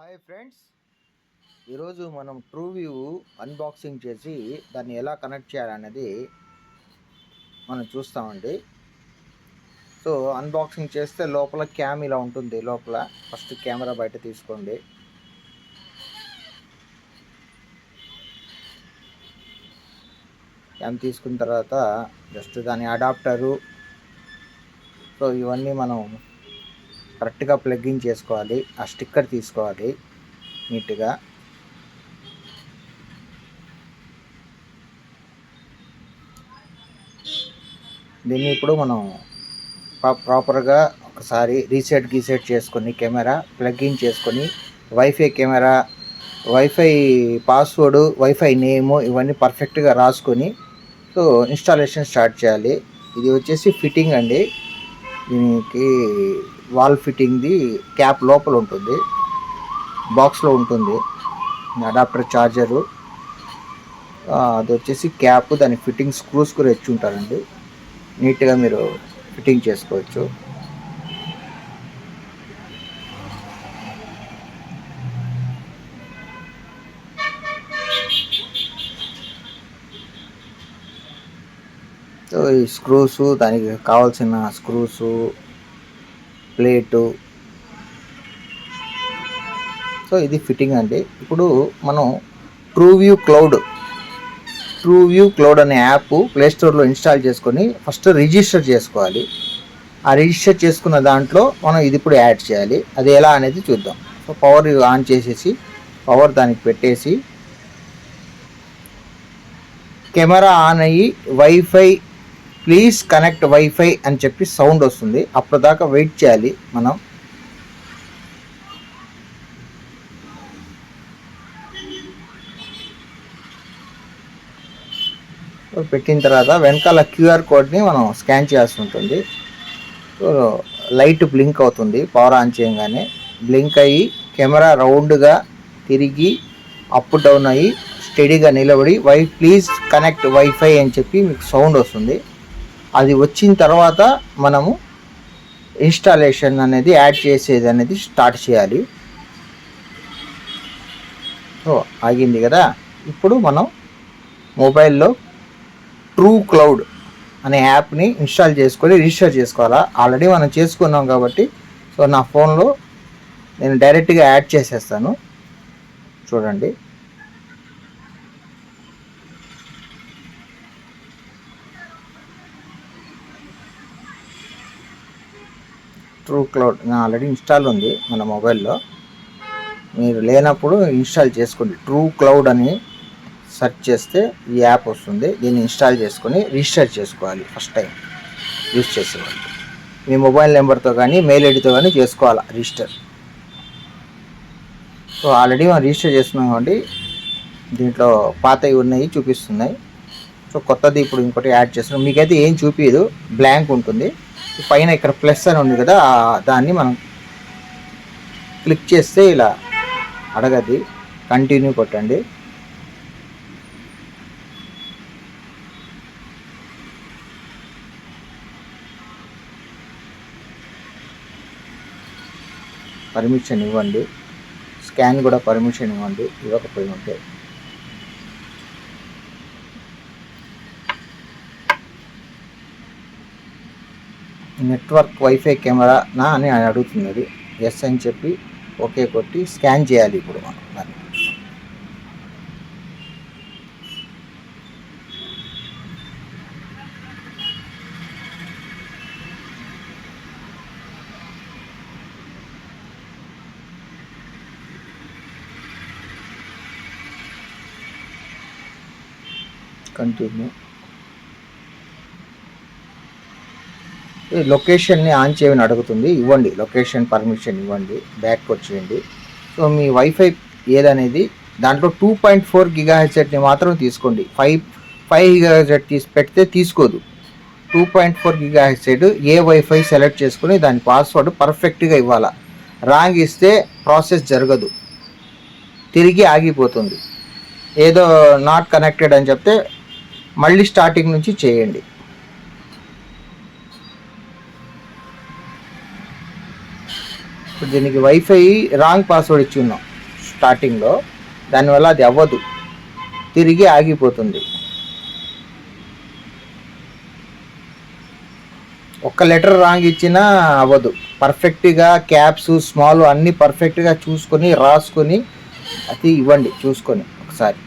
Hi friends, ఈరోజు మనం ట్రూవ్యూ unboxing చేసి దాన్ని ఎలా కనెక్ట్ చేయాలనేది మనం చూస్తామండి. సో అన్బాక్సింగ్ చేస్తే లోపల క్యామ్ ఇలా ఉంటుంది. లోపల ఫస్ట్ కెమెరా బయట తీసుకోండి. క్యామ్ తీసుకున్న తర్వాత జస్ట్ దాని అడాప్టరు, సో ఇవన్నీ మనం కరెక్ట్గా ప్లగ్ఇన్ చేసుకోవాలి. ఆ స్టిక్కర్ తీసుకోవాలి నీట్గా. దీన్ని ఇప్పుడు మనం ప్రాపర్గా ఒకసారి రీసెట్ చేసుకొని కెమెరా ప్లగ్ఇన్ చేసుకొని wifi camera, wifi password, wifi name ఇవన్నీ పర్ఫెక్ట్గా రాసుకొని సో ఇన్స్టాలేషన్ స్టార్ట్ చేయాలి. ఇది వచ్చేసి ఫిట్టింగ్ అండి. దీనికి వాల్ ఫిట్టింగ్ది క్యాప్ లోపల ఉంటుంది, బాక్స్లో ఉంటుంది. అడాప్టర్ చార్జరు, అది వచ్చేసి క్యాప్, దాని ఫిట్టింగ్ స్క్రూస్ కూడా ఇచ్చి ఉంటారండి. నీట్గా మీరు ఫిట్టింగ్ చేసుకోవచ్చు. సో ఈ స్క్రూసు, దానికి కావాల్సిన స్క్రూసు, ప్లేటు, సో ఇది ఫిట్టింగ్ అండి. ఇప్పుడు మనం ట్రూవ్యూ క్లౌడ్ అనే యాప్ ప్లేస్టోర్లో ఇన్స్టాల్ చేసుకొని ఫస్ట్ రిజిస్టర్ చేసుకోవాలి. ఆ రిజిస్టర్ చేసుకున్న దాంట్లో మనం ఇది ఇప్పుడు యాడ్ చేయాలి. అది ఎలా అనేది చూద్దాం. సో పవర్ ఆన్ చేసేసి పవర్ దానికి పెట్టేసి కెమెరా ఆన్ అయ్యి వైఫై ప్లీజ్ కనెక్ట్ వైఫై అని చెప్పి సౌండ్ వస్తుంది. అప్పుడు దాకా వెయిట్ చేయాలి మనం. పెట్టిన తర్వాత వెనకాల క్యూఆర్ కోడ్ని మనం స్కాన్ చేయాల్సి ఉంటుంది. సో లైట్ బ్లింక్ అవుతుంది పవర్ ఆన్ చేయగానే. బ్లింక్ అయ్యి కెమెరా రౌండ్గా తిరిగి అప్ డౌన్ అయ్యి స్టడీగా నిలబడి ప్లీజ్ కనెక్ట్ వైఫై అని చెప్పి మీకు సౌండ్ వస్తుంది. అది వచ్చిన తర్వాత మనము ఇన్స్టాలేషన్ అనేది యాడ్ చేసేది అనేది స్టార్ట్ చేయాలి. సో ఆగింది కదా. ఇప్పుడు మనం మొబైల్లో ట్రూ క్లౌడ్ అనే యాప్ని ఇన్స్టాల్ చేసుకొని రిజిస్టర్ చేసుకోవాలా. ఆల్రెడీ మనం చేసుకున్నాం కాబట్టి సో నా ఫోన్లో నేను డైరెక్ట్గా యాడ్ చేసేస్తాను. చూడండి, ట్రూ క్లౌడ్ నా ఆల్రెడీ ఇన్స్టాల్ ఉంది మన మొబైల్లో. మీరు లేనప్పుడు ఇన్స్టాల్ చేసుకోండి. ట్రూ క్లౌడ్ అని సెర్చ్ చేస్తే ఈ యాప్ వస్తుంది. దీన్ని ఇన్స్టాల్ చేసుకొని రిజిస్టర్ చేసుకోవాలి. ఫస్ట్ టైం యూజ్ చేసేవాళ్ళు మీ మొబైల్ నెంబర్తో కానీ మెయిల్ ఐడితో కానీ చేసుకోవాలి రిజిస్టర్. సో ఆల్రెడీ మనం రిజిస్టర్ చేస్తున్నాం కాబట్టి దీంట్లో పాతవి ఉన్నాయి చూపిస్తున్నాయి. సో కొత్తది ఇప్పుడు ఇంకోటి యాడ్ చేస్తున్నాం. మీకైతే ఏం చూపించదు, బ్లాంక్ ఉంటుంది. పైన ఇక్కడ ప్లస్ అని ఉంది కదా, దాన్ని మనం క్లిక్ చేస్తే ఇలా అడగది. కంటిన్యూ కొట్టండి. పర్మిషన్ ఇవ్వండి. స్కాన్ కూడా పర్మిషన్ ఇవ్వండి, ఇవ్వకపోయి ఉంటే. నెట్వర్క్ వైఫై కెమెరా నా అని అడుగుతున్నది. ఎస్ అని చెప్పి ఓకే కొట్టి స్కాన్ చేయాలి ఇప్పుడు మనం దాన్ని. కంటిన్యూ. లొకేషన్ని ఆన్ చేయమని అడుగుతుంది. ఇవ్వండి, లొకేషన్ పర్మిషన్ ఇవ్వండి. బ్యాక్ వచ్చేయండి. సో మీ వైఫై ఏదనేది దాంట్లో 2.4 GHz మాత్రం తీసుకోండి. 5 GHz పెడితే తీసుకోదు. 2.4 GHz ఏ వైఫై సెలెక్ట్ చేసుకుని దాని పాస్వర్డ్ పర్ఫెక్ట్గా ఇవ్వాలా. రాంగ్ ఇస్తే ప్రాసెస్ జరగదు, తిరిగి ఆగిపోతుంది. ఏదో నాట్ కనెక్టెడ్ అని చెప్తే మళ్ళీ స్టార్టింగ్ నుంచి చేయండి. ఇప్పుడు దీనికి వైఫై రాంగ్ పాస్వర్డ్ ఇచ్చి ఉన్నాం. స్టార్టింగ్లో, దానివల్ల అది అవ్వదు, తిరిగి ఆగిపోతుంది. ఒక్క లెటర్ రాంగ్ ఇచ్చినా అవ్వదు. పర్ఫెక్ట్గా క్యాప్స్ స్మాల్ అన్నీ పర్ఫెక్ట్గా చూసుకొని రాసుకొని అది ఇవ్వండి, చూసుకొని ఒకసారి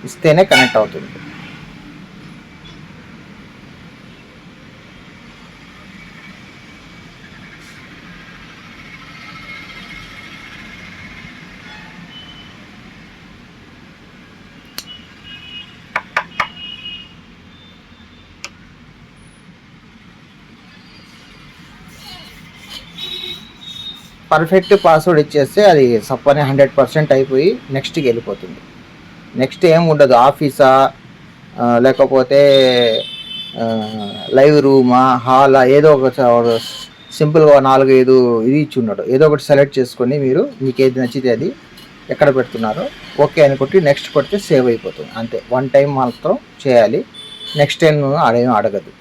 ఇస్తేనే కనెక్ట్ అవుతుంది. పర్ఫెక్ట్ పాస్వర్డ్ ఇచ్చేస్తే అది సప్పని 100% అయిపోయి నెక్స్ట్కి వెళ్ళిపోతుంది. నెక్స్ట్ ఏం ఉండదు, ఆఫీసా లేకపోతే లైవ్ రూమా హాలా ఏదో ఒక సింపుల్గా 4-5 ఇది ఇచ్చి ఉన్నాడు. ఏదో ఒకటి సెలెక్ట్ చేసుకొని మీరు మీకు ఏది నచ్చితే అది ఎక్కడ పెడుతున్నారో ఓకే అని కొట్టి నెక్స్ట్ కొడితే సేవ్ అయిపోతుంది. అంతే, 1 టైం మాత్రం చేయాలి, నెక్స్ట్ టైం ఆడేం అడగదు.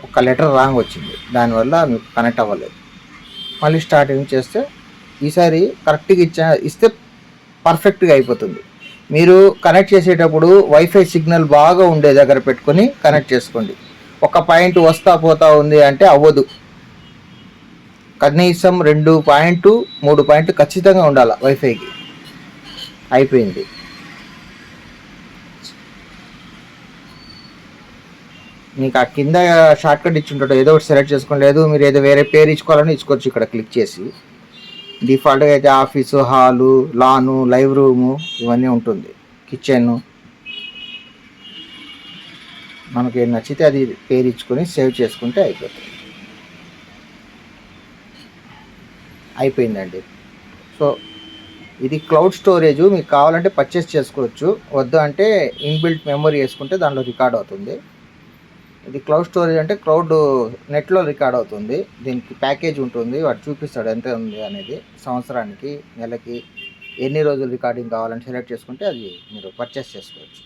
ఒక లెటర్ రాంగ్ వచ్చింది, దానివల్ల మీకు కనెక్ట్ అవ్వలేదు. మళ్ళీ స్టార్టింగ్ చేస్తే ఈసారి కరెక్ట్గా ఇస్తే పర్ఫెక్ట్గా అయిపోతుంది. మీరు కనెక్ట్ చేసేటప్పుడు వైఫై సిగ్నల్ బాగా ఉండే దగ్గర పెట్టుకొని కనెక్ట్ చేసుకోండి. ఒక పాయింట్ వస్తా పోతా ఉంది అంటే అవ్వదు. కనీసం 2-3 పాయింట్లు ఖచ్చితంగా ఉండాలి వైఫైకి. అయిపోయింది. మీకు ఆ కింద షార్ట్ కట్ ఇచ్చి ఉంటాడు, ఏదో ఒకటి సెలెక్ట్ చేసుకోండి. లేదు మీరు ఏదో వేరే పేరు ఇచ్చుకోవాలని ఇచ్చుకోవచ్చు ఇక్కడ క్లిక్ చేసి. డిఫాల్ట్గా అయితే ఆఫీసు, హాలు, లాను, లైవ్ రూము ఇవన్నీ ఉంటుంది, కిచెన్. మనకి ఏం నచ్చితే అది పేరు ఇచ్చుకొని సేవ్ చేసుకుంటే అయిపోతుంది. అయిపోయిందండి. సో ఇది క్లౌడ్ స్టోరేజ్, మీకు కావాలంటే పర్చేస్ చేసుకోవచ్చు, వద్దు అంటే ఇన్బిల్ట్ మెమరీ వేసుకుంటే దాంట్లో రికార్డ్ అవుతుంది. ఇది క్లౌడ్ స్టోరేజ్ అంటే క్లౌడ్ నెట్లో రికార్డ్ అవుతుంది. దీనికి ప్యాకేజ్ ఉంటుంది, వాడు చూపిస్తాడు ఎంత ఉంది అనేది, సంవత్సరానికి, నెలకి, ఎన్ని రోజులు రికార్డింగ్ కావాలని సెలెక్ట్ చేసుకుంటే అది మీరు పర్చేస్ చేసుకోవచ్చు.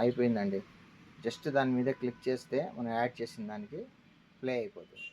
అయిపోయిందండి. జస్ట్ దాని మీద క్లిక్ చేస్తే మనం యాడ్ చేసిన దానికి ప్లే అయిపోతుంది.